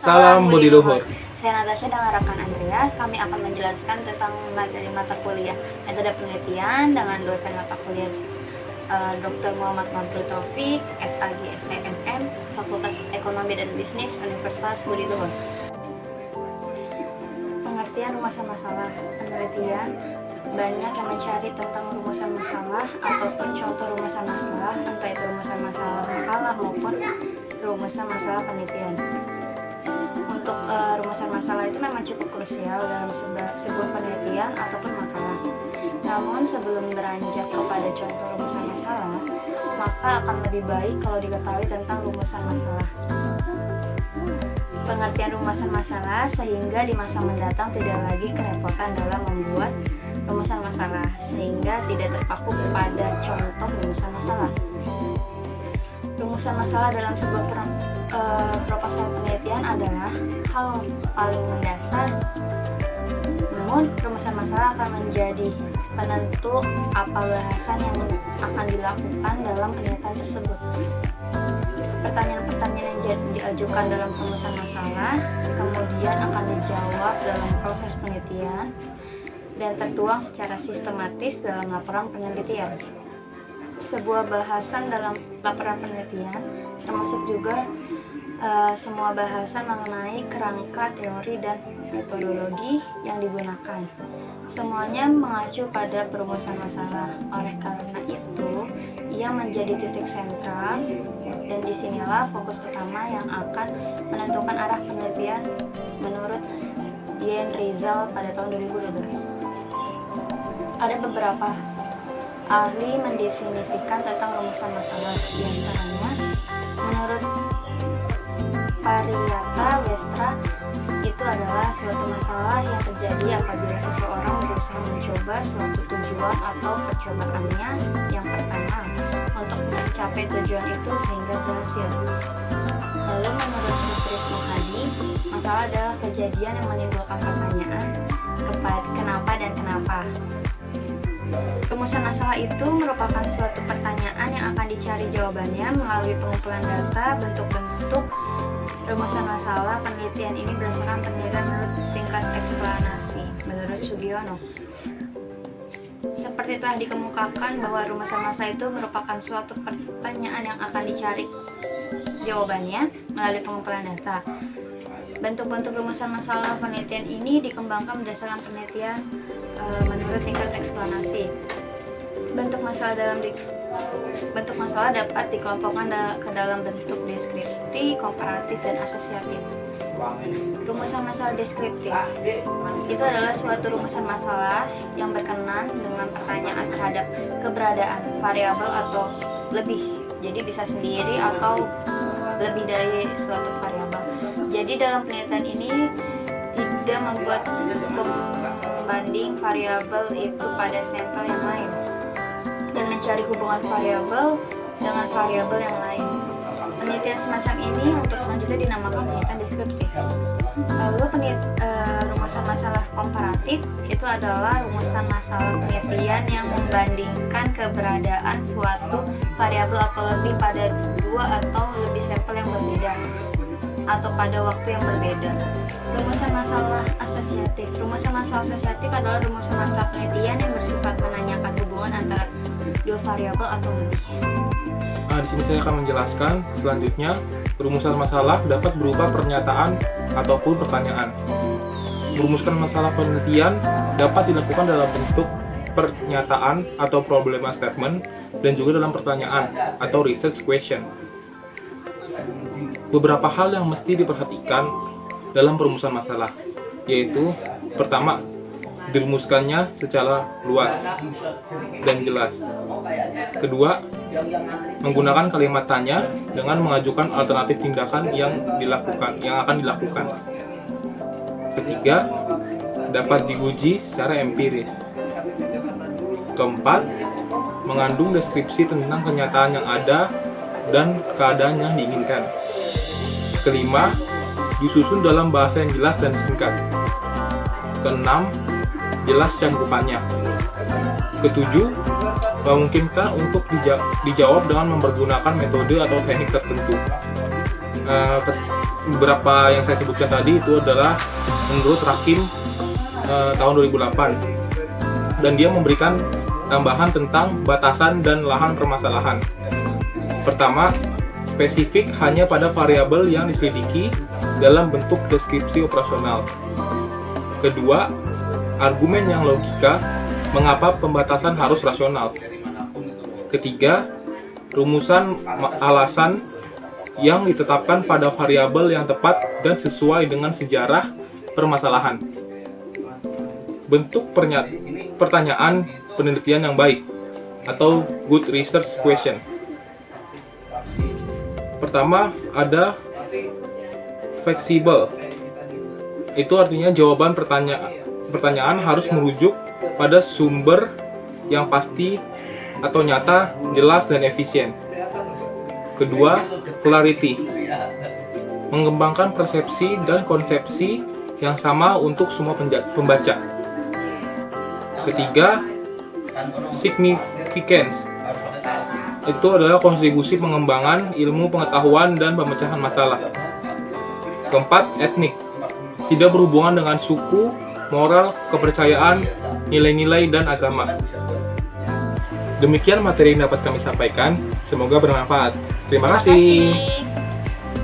Salam Budi Luhur. Saya Natasha dengan rekan Andreas. Kami akan menjelaskan tentang materi mata kuliah metode penelitian dengan dosen mata kuliah Dr. Muhammad Mabrur Taufik, SAG SEMM, Fakultas Ekonomi dan Bisnis Universitas Budi Luhur. Pengertian rumusan masalah penelitian. Banyak yang mencari tentang rumusan masalah ataupun contoh rumusan masalah, entah itu rumusan masalah makalah maupun rumusan masalah penelitian. Untuk rumusan masalah itu memang cukup krusial dalam sebuah penelitian ataupun makalah. Namun sebelum beranjak kepada contoh rumusan masalah, maka akan lebih baik kalau diketahui tentang rumusan masalah. Pengertian rumusan masalah sehingga di masa mendatang tidak lagi kerepotan dalam membuat rumusan masalah, sehingga tidak terpaku kepada contoh rumusan masalah. Rumusan masalah dalam sebuah proposal penelitian adalah hal paling mendasar. Namun, rumusan masalah akan menjadi penentu apa bahasan yang akan dilakukan dalam penelitian tersebut. Pertanyaan-pertanyaan yang diajukan dalam rumusan masalah kemudian akan dijawab dalam proses penelitian dan tertuang secara sistematis dalam laporan penelitian. Sebuah bahasan dalam laporan penelitian termasuk juga semua bahasan mengenai kerangka teori dan metodologi yang digunakan. Semuanya mengacu pada perumusan masalah. Oleh karena itu, ia menjadi titik sentral dan disinilah fokus utama yang akan menentukan arah penelitian menurut Dian Rizal pada tahun 2012. Ada beberapa ahli mendefinisikan tentang rumusan masalah. Di antaranya, menurut Pariata Westra, itu adalah suatu masalah yang terjadi apabila seseorang berusaha mencoba suatu tujuan atau percobaannya yang pertama untuk mencapai tujuan itu sehingga berhasil. Lalu menurut Sutrisno Hadi, masalah adalah kejadian yang menimbulkan pertanyaan kenapa dan kenapa. Rumusan masalah itu merupakan suatu pertanyaan yang akan dicari jawabannya melalui pengumpulan data. Bentuk-bentuk rumusan masalah penelitian ini berdasarkan penilaian menurut tingkat eksplanasi menurut Sugiono. Seperti telah dikemukakan bahwa rumusan masalah itu merupakan suatu pertanyaan yang akan dicari jawabannya melalui pengumpulan data. Bentuk-bentuk rumusan masalah penelitian ini dikembangkan berdasarkan penelitian menurut tingkat eksplanasi. Bentuk masalah dapat dikelompokkan ke dalam bentuk deskriptif, komparatif, dan asosiatif. Rumusan masalah deskriptif itu adalah suatu rumusan masalah yang berkenan dengan pertanyaan terhadap keberadaan variabel atau lebih. Jadi bisa sendiri atau lebih dari suatu variabel. Jadi dalam penelitian ini tidak membuat pembanding variabel itu pada sampel yang lain dan mencari hubungan variabel dengan variabel yang lain. Penelitian semacam ini untuk selanjutnya dinamakan penelitian deskriptif. Lalu rumusan masalah komparatif itu adalah rumusan masalah penelitian yang membandingkan keberadaan suatu variabel atau lebih pada dua atau lebih sampel yang berbeda atau pada waktu yang berbeda. Rumusan masalah asosiatif. Rumusan masalah asosiatif adalah rumusan masalah penelitian yang bersifat menanyakan hubungan antara dua variabel atau lebih. Nah, di sini saya akan menjelaskan selanjutnya rumusan masalah dapat berupa pernyataan ataupun pertanyaan. Merumuskan masalah penelitian dapat dilakukan dalam bentuk pernyataan atau problema statement dan juga dalam pertanyaan atau research question. Beberapa hal yang mesti diperhatikan dalam perumusan masalah, yaitu pertama, dirumuskannya secara luas dan jelas. Kedua, menggunakan kalimat tanya dengan mengajukan alternatif tindakan yang akan dilakukan. Ketiga, dapat diuji secara empiris. Keempat, mengandung deskripsi tentang kenyataan yang ada dan keadaan yang diinginkan. Kelima, disusun dalam bahasa yang jelas dan singkat. Keenam, jelas cangkupannya. Ketujuh, memungkinkan untuk dijawab dengan mempergunakan metode atau teknik tertentu. beberapa yang saya sebutkan tadi itu adalah menurut Rakim tahun 2008, dan dia memberikan tambahan tentang batasan dan lahan permasalahan. Pertama, spesifik hanya pada variabel yang diselidiki dalam bentuk deskripsi operasional. Kedua, argumen yang logika mengapa pembatasan harus rasional. Ketiga, rumusan alasan yang ditetapkan pada variabel yang tepat dan sesuai dengan sejarah permasalahan. Bentuk pertanyaan penelitian yang baik atau good research question. Pertama, ada fleksibel. Itu artinya jawaban pertanyaan harus merujuk pada sumber yang pasti atau nyata, jelas, dan efisien. Kedua, clarity. Mengembangkan persepsi dan konsepsi yang sama untuk semua pembaca. Ketiga, significance. Itu adalah kontribusi pengembangan ilmu pengetahuan dan pemecahan masalah. Keempat, etnik. Tidak berhubungan dengan suku, moral, kepercayaan, nilai-nilai, dan agama. Demikian materi yang dapat kami sampaikan. Semoga bermanfaat. Terima kasih.